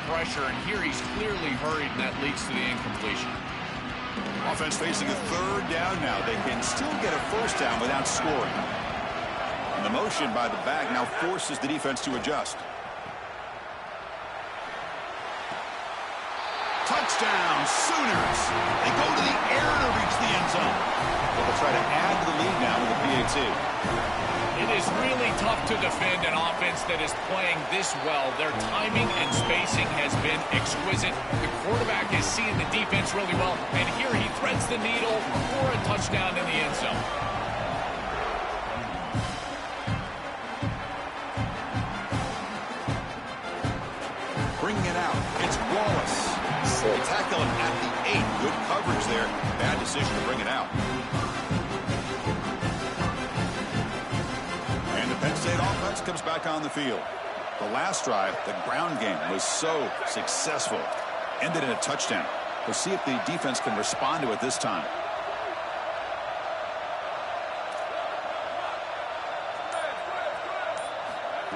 pressure, and here he's clearly hurried, and that leads to the incompletion. Offense facing a third down now. They can still get a first down without scoring. And the motion by the back now forces the defense to adjust. Touchdown, Sooners. They go to the air to reach the end zone. They'll try to add to the lead now with a PAT. It is really tough to defend an offense that is playing this well. Their timing and spacing has been exquisite. The quarterback is seeing the defense really well, and here he threads the needle for a touchdown in the end zone. Bringing it out, it's Wallace. They tackle him at the 8. Good coverage there. Bad decision to bring it out. And the Penn State offense comes back on the field. The last drive, the ground game, was so successful. Ended in a touchdown. We'll see if the defense can respond to it this time.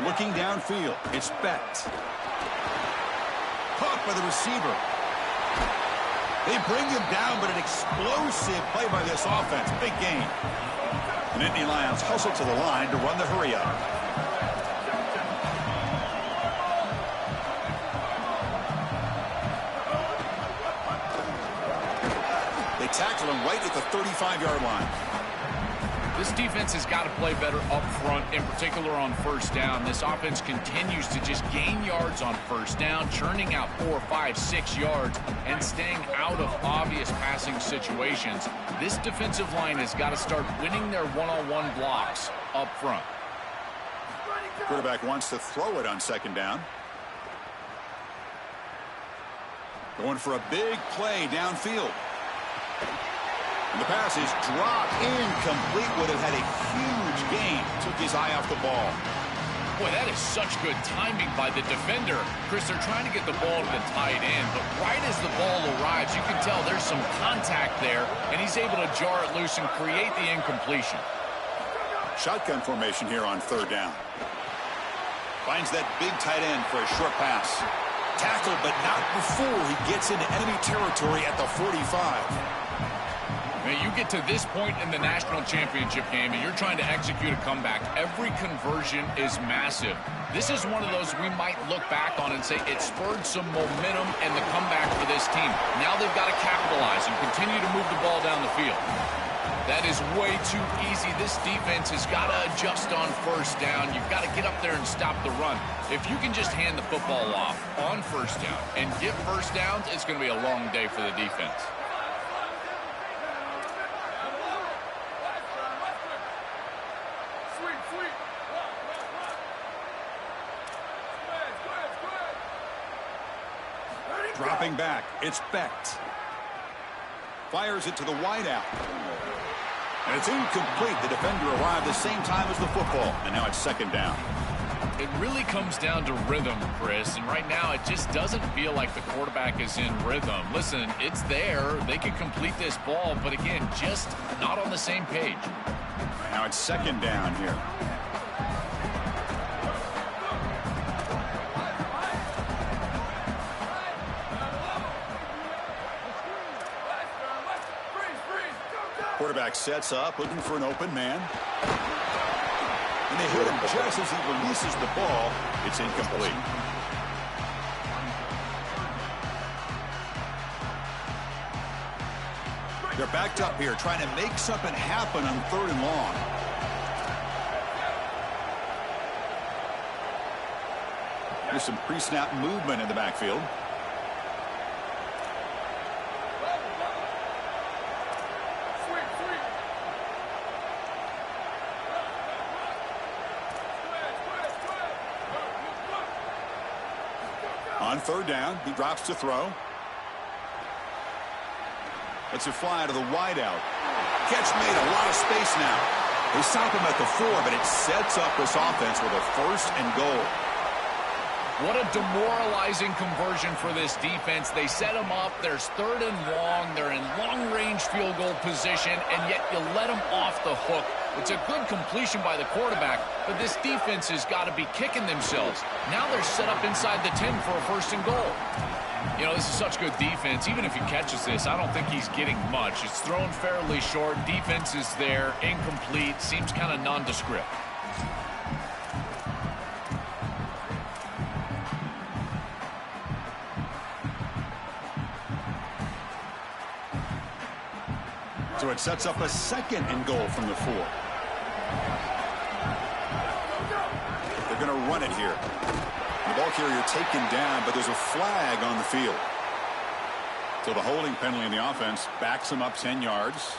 Looking downfield, it's Becht. Caught by the receiver. They bring him down, but an explosive play by this offense. Big gain. And Nittany Lions hustle to the line to run the hurry-up. They tackle him right at the 35-yard line. This defense has got to play better up front, in particular on first down. This offense continues to just gain yards on first down, churning out 4, 5, 6 yards, and staying out of obvious passing situations. This defensive line has got to start winning their one-on-one blocks up front. Quarterback wants to throw it on second down. Going for a big play downfield. And the pass is dropped, incomplete. Would have had a huge gain. Took his eye off the ball. Boy, that is such good timing by the defender. Chris, they're trying to get the ball to the tight end, but right as the ball arrives, you can tell there's some contact there, and he's able to jar it loose and create the incompletion. Shotgun formation here on third down. Finds that big tight end for a short pass. Tackled, but not before he gets into enemy territory at the 45. You get to this point in the national championship game and you're trying to execute a comeback. Every conversion is massive. This is one of those we might look back on and say it spurred some momentum in the comeback for this team. Now they've got to capitalize and continue to move the ball down the field. That is way too easy. This defense has got to adjust on first down. You've got to get up there and stop the run. If you can just hand the football off on first down and get first downs, it's going to be a long day for the defense. Dropping back, it's Becht. Fires it to the wideout. And it's incomplete. The defender arrived the same time as the football. And now it's second down. It really comes down to rhythm, Chris. And right now it just doesn't feel like the quarterback is in rhythm. Listen, it's there. They could complete this ball. But again, just not on the same page. Now it's second down here. Quarterback sets up, looking for an open man. And they hit him just as he releases the ball. It's incomplete. They're backed up here, trying to make something happen on third and long. There's some pre-snap movement in the backfield. On third down, he drops to throw. Lets it fly to the wideout. Catch made, a lot of space now. They stop him at the 4, but it sets up this offense with a first and goal. What a demoralizing conversion for this defense. They set them up. There's third and long. They're in long-range field goal position, and yet you let them off the hook It's a good completion by the quarterback, but this defense has got to be kicking themselves. Now they're set up inside the 10 for a 1st and goal. You know, this is such good defense. Even if he catches this, I don't think he's getting much. It's thrown fairly short. Defense is there. Incomplete. Seems kind of nondescript. So it sets up a 2nd and goal from the 4. They're going to run it here. The ball carrier taken down, but there's a flag on the field. So the holding penalty in the offense backs them up 10 yards.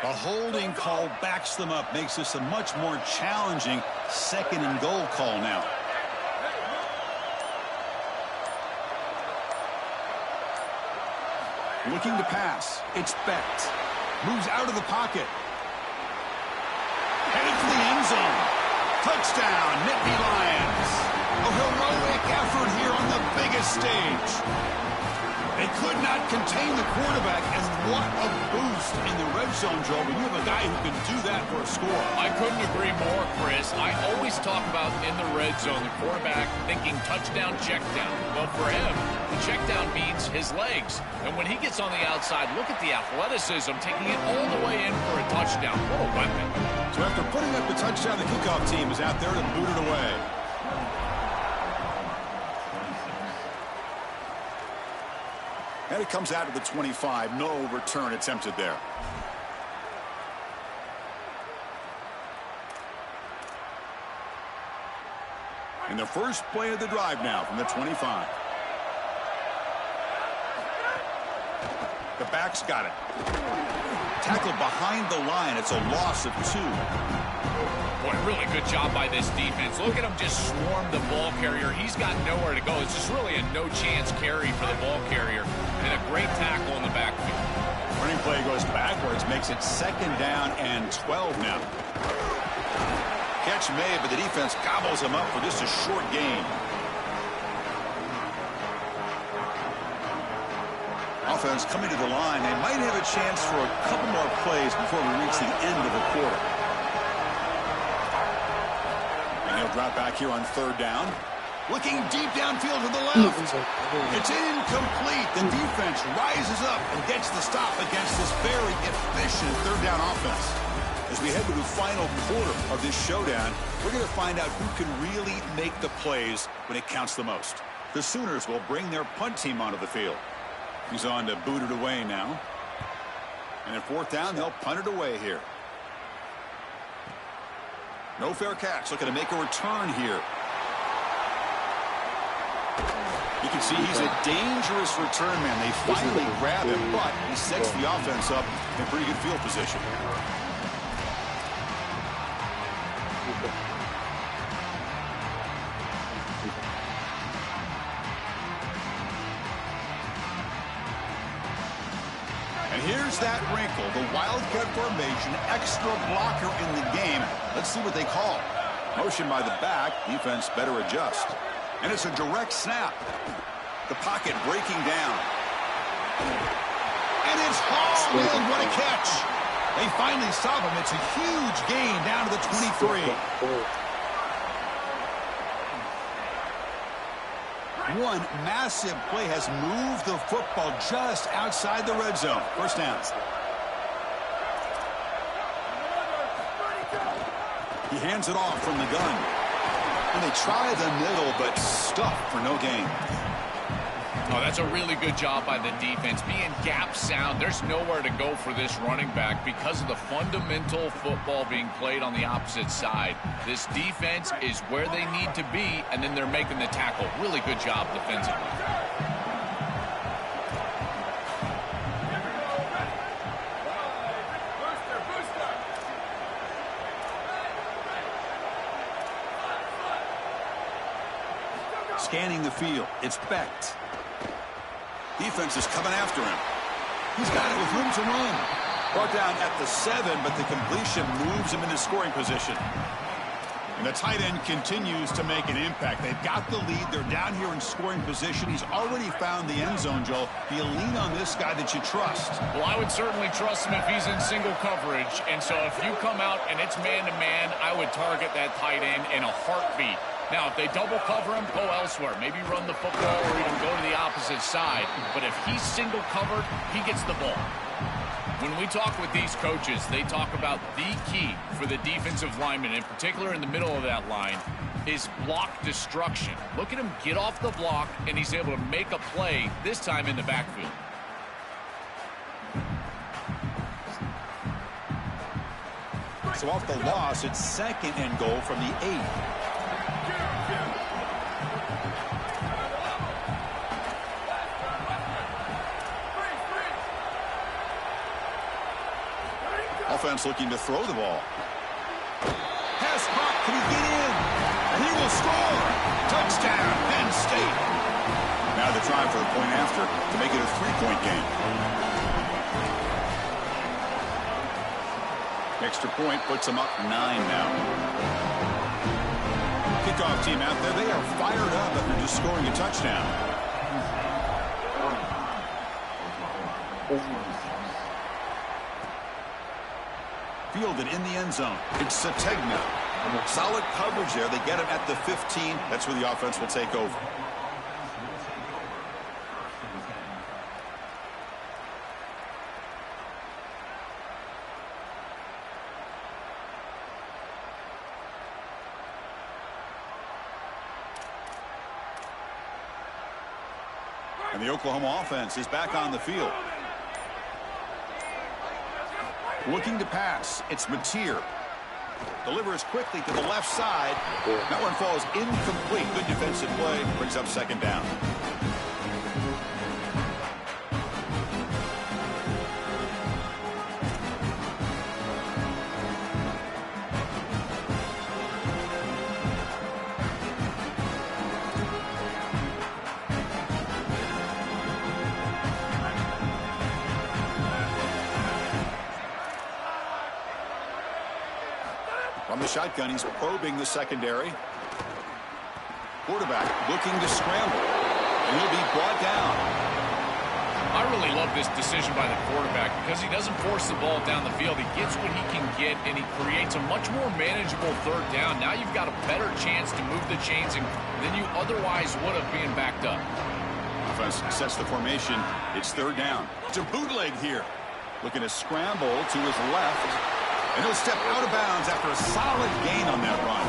A holding call backs them up, makes this a much more challenging 2nd and goal call now. Looking to pass. It's Becht. Moves out of the pocket. Headed for the end zone. Touchdown, Nittany Lions. A heroic effort here on the biggest stage. They could not contain the quarterback, and what a boost in the red zone, Joe, when you have a guy who can do that for a score. I couldn't agree more, Chris. I always talk about in the red zone, the quarterback thinking touchdown, check down. Well, for him, the check down means his legs. And when he gets on the outside, look at the athleticism, taking it all the way in for a touchdown. What a weapon. So after putting up the touchdown, the kickoff team is out there to boot it away. And it comes out of the 25. No return attempted there. And the first play of the drive now from the 25. The back's got it. Tackled behind the line. It's a loss of 2. Boy, really good job by this defense. Look at him just swarm the ball carrier. He's got nowhere to go. It's just really a no-chance carry for the ball carrier. And a great tackle in the backfield. Running play goes backwards, makes it 2nd down and 12 now. Catch made, but the defense gobbles him up for just a short gain. Offense coming to the line. They might have a chance for a couple more plays before we reach the end of the quarter. And he'll drop back here on 3rd down. Looking deep downfield to the left. It's incomplete. The defense rises up and gets the stop against this very efficient 3rd down offense. As we head to the final quarter of this showdown, we're going to find out who can really make the plays when it counts the most. The Sooners will bring their punt team onto the field. He's on to boot it away now. And at 4th down, they'll punt it away here. No fair catch. Looking to make a return here. You can see he's a dangerous return man. They finally grab him, but he sets the offense up in pretty good field position. And here's that wrinkle, the wildcat formation, extra blocker in the game. Let's see what they call. Motion by the back, defense better adjust. And it's a direct snap. The pocket breaking down. And it's hauled in. What a catch. They finally stop him. It's a huge gain down to the 23. One massive play has moved the football just outside the red zone. 1st down. He hands it off from the gun. And they try the middle, but stuffed for no gain. Oh, that's a really good job by the defense. Being gap sound, there's nowhere to go for this running back because of the fundamental football being played on the opposite side. This defense is where they need to be, and then they're making the tackle. Really good job defensively. Scanning the field, it's Becht. Defense is coming after him. He's got it with room to run. Brought down at the 7, but the completion moves him into scoring position. And the tight end continues to make an impact. They've got the lead. They're down here in scoring position. He's already found the end zone, Joel. Do you lean on this guy that you trust? Well, I would certainly trust him if he's in single coverage. And so if you come out and it's man-to-man, I would target that tight end in a heartbeat. Now, if they double cover him, go elsewhere. Maybe run the football or even go to the opposite side. But if he's single covered, he gets the ball. When we talk with these coaches, they talk about the key for the defensive lineman, in particular in the middle of that line, is block destruction. Look at him get off the block, and he's able to make a play, this time in the backfield. So off the loss, it's 2nd and goal from the 8. Offense looking to throw the ball. Pass caught. Can he get in? And he will score. Touchdown, Penn State. Now the try for the point after to make it a 3-point game. Extra point puts them up 9 now. Kickoff team out there. They are fired up after just scoring a touchdown. Fielded in the end zone. It's Sategna. Solid coverage there. They get him at the 15. That's where the offense will take over. And the Oklahoma offense is back on the field. Looking to pass. It's Mateer. Delivers quickly to the left side. That one falls incomplete. Good defensive play. Brings up 2nd down. From the shotgun, he's probing the secondary. Quarterback looking to scramble. And he'll be brought down. I really love this decision by the quarterback because he doesn't force the ball down the field. He gets what he can get, and he creates a much more manageable 3rd down. Now you've got a better chance to move the chains than you otherwise would have being backed up. Offense sets the formation. It's 3rd down. It's a bootleg here. Looking to scramble to his left. And he'll step out of bounds after a solid gain on that run.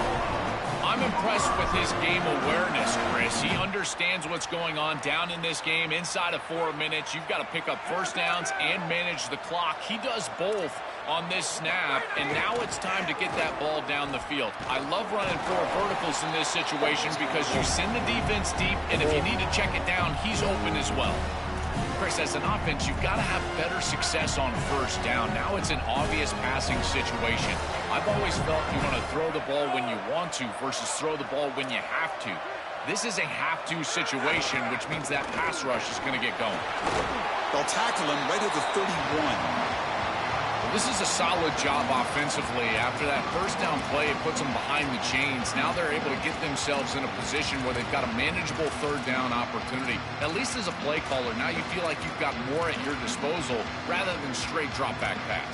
I'm impressed with his game awareness, Chris. He understands what's going on down in this game. Inside of 4 minutes, you've got to pick up 1st downs and manage the clock. He does both on this snap, and now it's time to get that ball down the field. I love running 4 verticals in this situation because you send the defense deep, and if you need to check it down, he's open as well. Chris, as an offense, you've got to have better success on 1st down. Now it's an obvious passing situation. I've always felt you want to throw the ball when you want to versus throw the ball when you have to. This is a have-to situation, which means that pass rush is going to get going. They'll tackle him right at the 31. This is a solid job offensively. After that 1st down play, it puts them behind the chains. Now they're able to get themselves in a position where they've got a manageable 3rd down opportunity. At least as a play caller, now you feel like you've got more at your disposal rather than straight drop-back pass.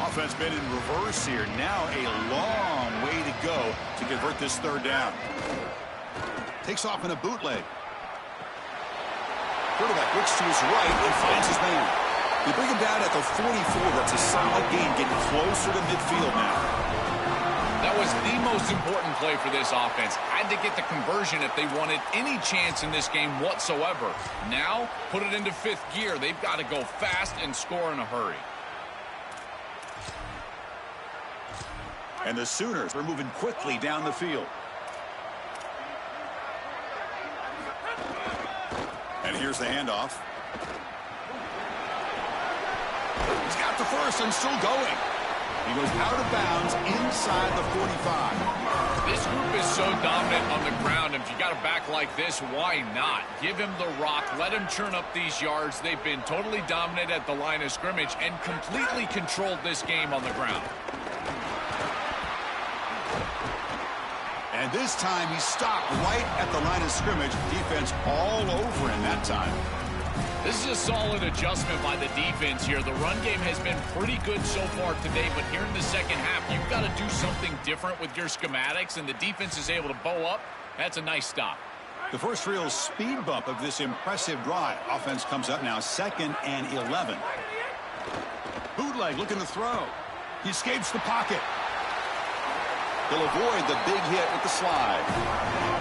Offense been in reverse here. Now a long way to go to convert this 3rd down. Takes off in a bootleg. Quarterback looks to his right and finds his man. They bring him down at the 44. That's a solid gain, getting closer to midfield now. That was the most important play for this offense. Had to get the conversion if they wanted any chance in this game whatsoever. Now, put it into 5th gear. They've got to go fast and score in a hurry. And the Sooners are moving quickly down the field. And here's the handoff. He's got the 1st and still going. He goes out of bounds inside the 45. This group is so dominant on the ground. If you got a back like this, why not? Give him the rock. Let him churn up these yards. They've been totally dominant at the line of scrimmage and completely controlled this game on the ground. And this time he stopped right at the line of scrimmage. Defense all over him that time. This is a solid adjustment by the defense here. The run game has been pretty good so far today, but here in the second half, you've got to do something different with your schematics, and the defense is able to bow up. That's a nice stop. The first real speed bump of this impressive drive. Offense comes up now 2nd and 11. Bootleg looking to throw. He escapes the pocket. He'll avoid the big hit with the slide.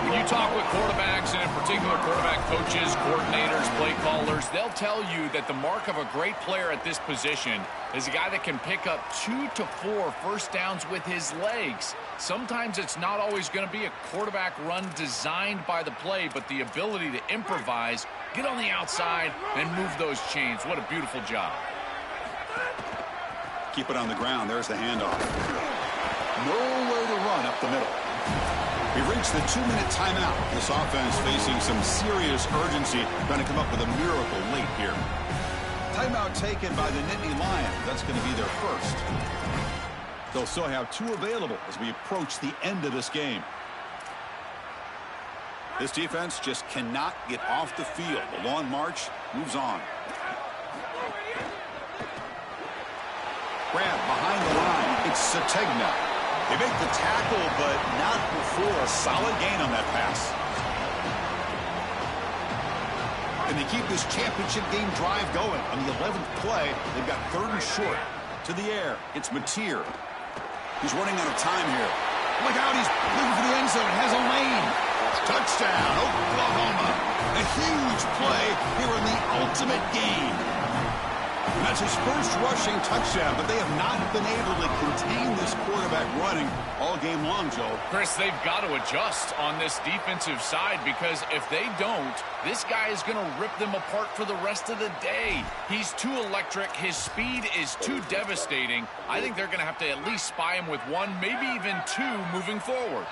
When you talk with quarterbacks, and in particular quarterback coaches, coordinators, play callers, they'll tell you that the mark of a great player at this position is a guy that can pick up 2 to 4 first downs with his legs. Sometimes it's not always going to be a quarterback run designed by the play, but the ability to improvise, get on the outside, and move those chains. What a beautiful job. Keep it on the ground. There's the handoff. Nowhere to run up the middle. We've reached the 2-minute timeout. This offense facing some serious urgency, trying to come up with a miracle late here. Timeout taken by the Nittany Lions. That's going to be their first. They'll still have 2 available as we approach the end of this game. This defense just cannot get off the field. The long march moves on. Grab behind the line. It's Sategna. They make the tackle, but not before a solid gain on that pass. And they keep this championship game drive going. On the 11th play, they've got 3rd and short. To the air, it's Mateer. He's running out of time here. Look out, he's looking for the end zone. Has a lane. Touchdown, Oklahoma. A huge play here in the ultimate game. And that's his first rushing touchdown, but they have not been able to contain this quarterback running all game long, Joe. Chris, they've got to adjust on this defensive side, because if they don't, this guy is going to rip them apart for the rest of the day. He's too electric. His speed is too devastating. I think they're going to have to at least spy him with 1, maybe even 2 moving forward.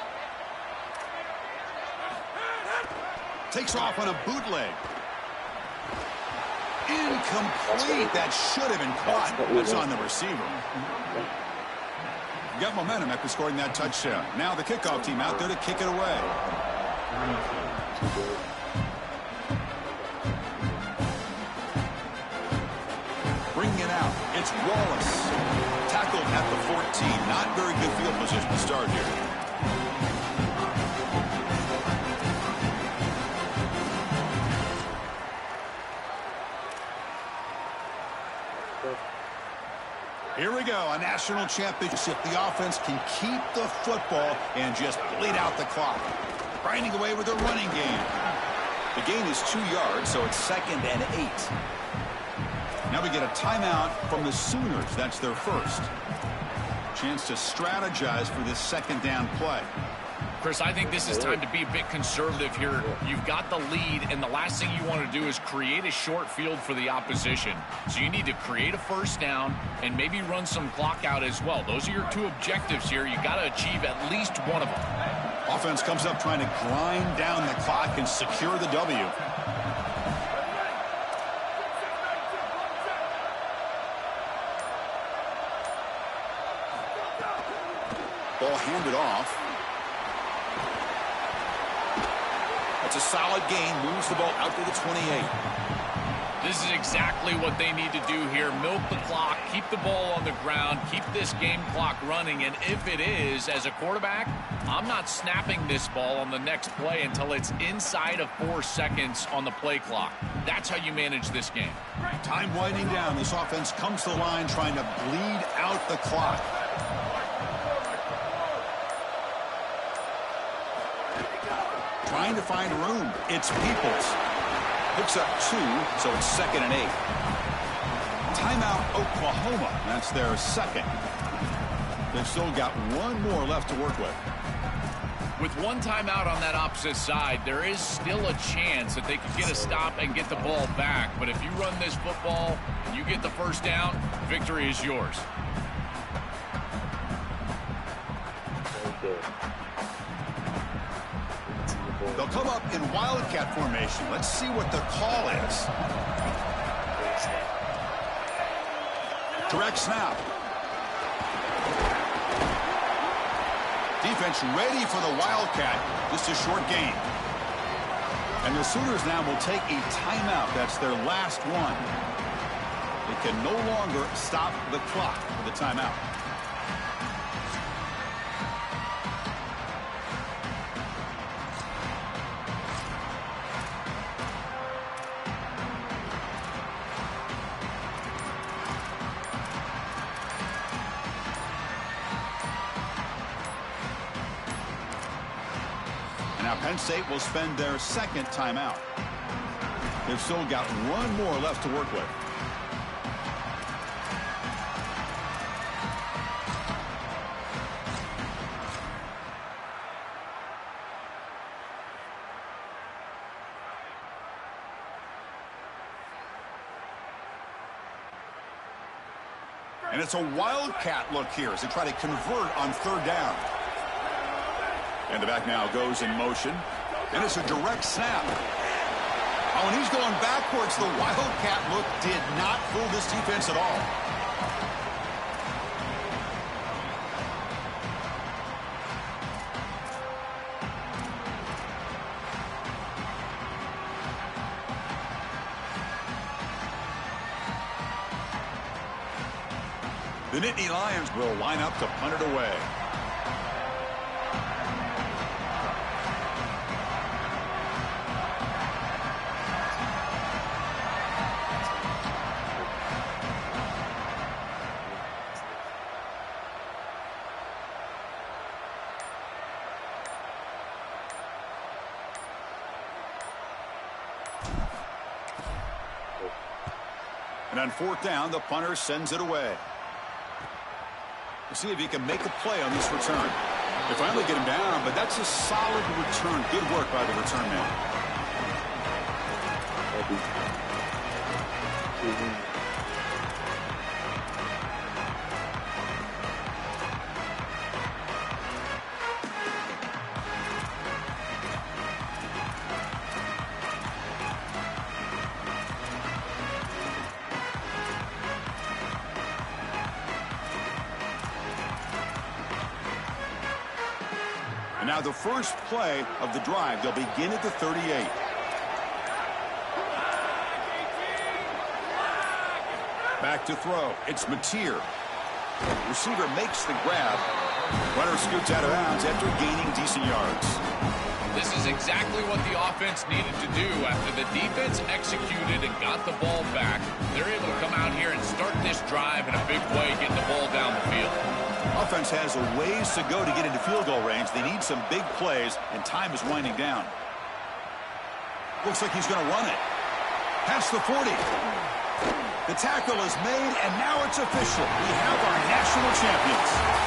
Takes off on a bootleg. Incomplete. That should have been caught. That's on the receiver. Got momentum after scoring that touchdown. Now the kickoff team out there to kick it away. Bringing it out. It's Wallace. Tackled at the 14. Not very good field position to start here. Here we go, a national championship. The offense can keep the football and just bleed out the clock. Grinding away with their running game. The gain is 2 yards, so it's 2nd and 8. Now we get a timeout from the Sooners. That's their first. Chance to strategize for this 2nd down play. Chris, I think this is time to be a bit conservative here. You've got the lead, and the last thing you want to do is create a short field for the opposition. So you need to create a first down and maybe run some clock out as well. Those are your 2 objectives here. You've got to achieve at least one of them. Offense comes up trying to grind down the clock and secure the W. Ball handed off. It's a solid gain. Moves the ball out to the 28. This is exactly what they need to do here. Milk the clock, keep the ball on the ground, keep this game clock running. And if it is, as a quarterback, I'm not snapping this ball on the next play until it's inside of 4 seconds on the play clock. That's how you manage this game. Time winding down. This offense comes to the line trying to bleed out the clock. Trying to find room. It's Peoples. Picks up 2, so it's 2nd and 8. Timeout, Oklahoma. That's their 2nd. They've still got 1 more left to work with. With 1 timeout on that opposite side, there is still a chance that they could get a stop and get the ball back. But if you run this football and you get the first down, victory is yours. They'll come up in Wildcat formation. Let's see what the call is. Direct snap. Defense ready for the Wildcat. Just a short gain. And the Sooners now will take a timeout. That's their last one. They can no longer stop the clock with the timeout. Now Penn State will spend their second timeout. They've still got one more left to work with. And it's a Wildcat look here as they try to convert on third down. And the back now goes in motion. And it's a direct snap. Oh, and he's going backwards. The Wildcat look did not fool this defense at all. The Nittany Lions will line up to punt it away. And on fourth down, the punter sends it away. We'll see if he can make a play on this return. They finally get him down, but that's a solid return. Good work by the return man. Now the first play of the drive, they'll begin at the 38. Back to throw. It's Mateer. Receiver makes the grab. Runner scoots out of bounds after gaining decent yards. This is exactly what the offense needed to do after the defense executed and got the ball back. They're able to come out here and start this drive in a big way, getting the ball down the field. Offense has a ways to go to get into field goal range. They need some big plays, and time is winding down. Looks like he's going to run it. Past the 40. The tackle is made, and now it's official. We have our national champions.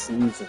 season.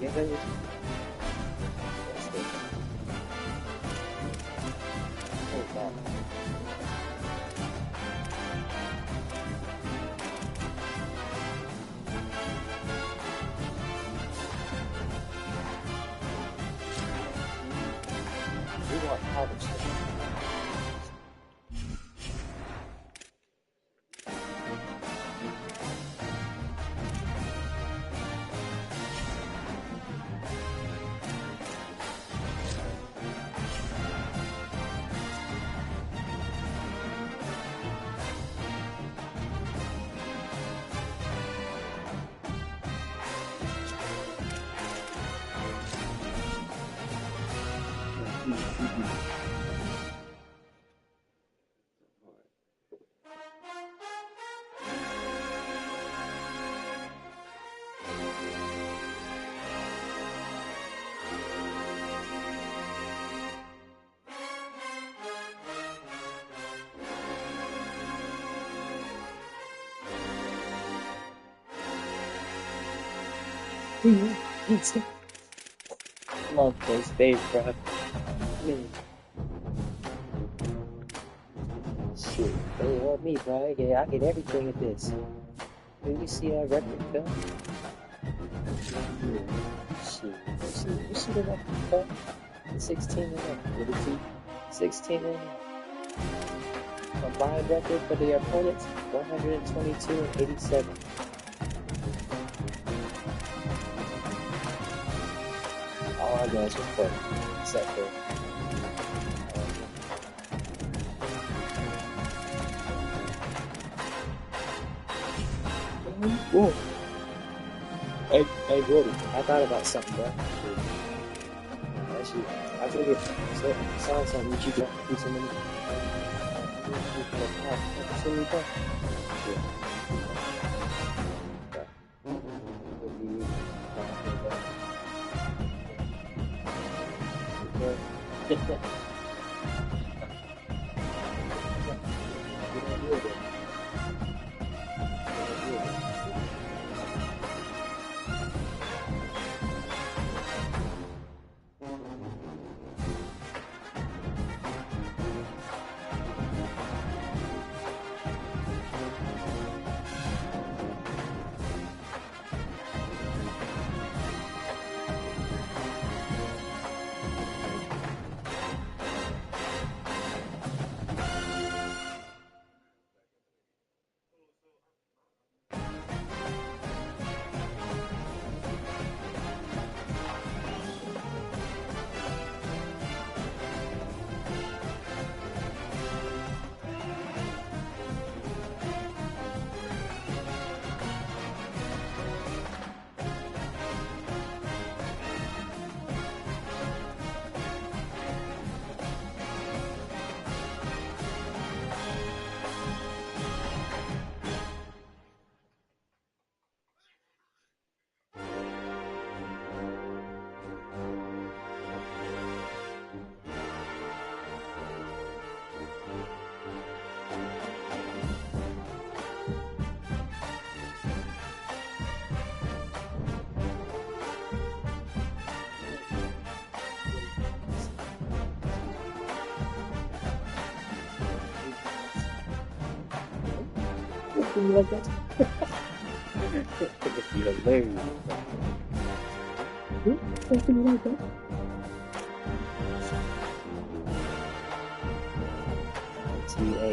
We want college. Love those babe, bro. Man. Shit, they want me, bro. I get everything at this. When you see that record, Phil? Yeah. Shit, you see the record, Phil? 16 and 0. What is he? 16 and 0. Combined record for the opponents, 122 and 87. All our guys were playing, except for Whoa. Hey, Brody, I thought about something, bro. Actually, I told you, saw something that you got do so many. So we go. Yeah. You like that? It'd be hilarious. Something like that. TA.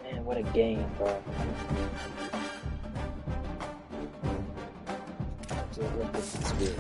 Man, what a game, bro. Just look at this spirit.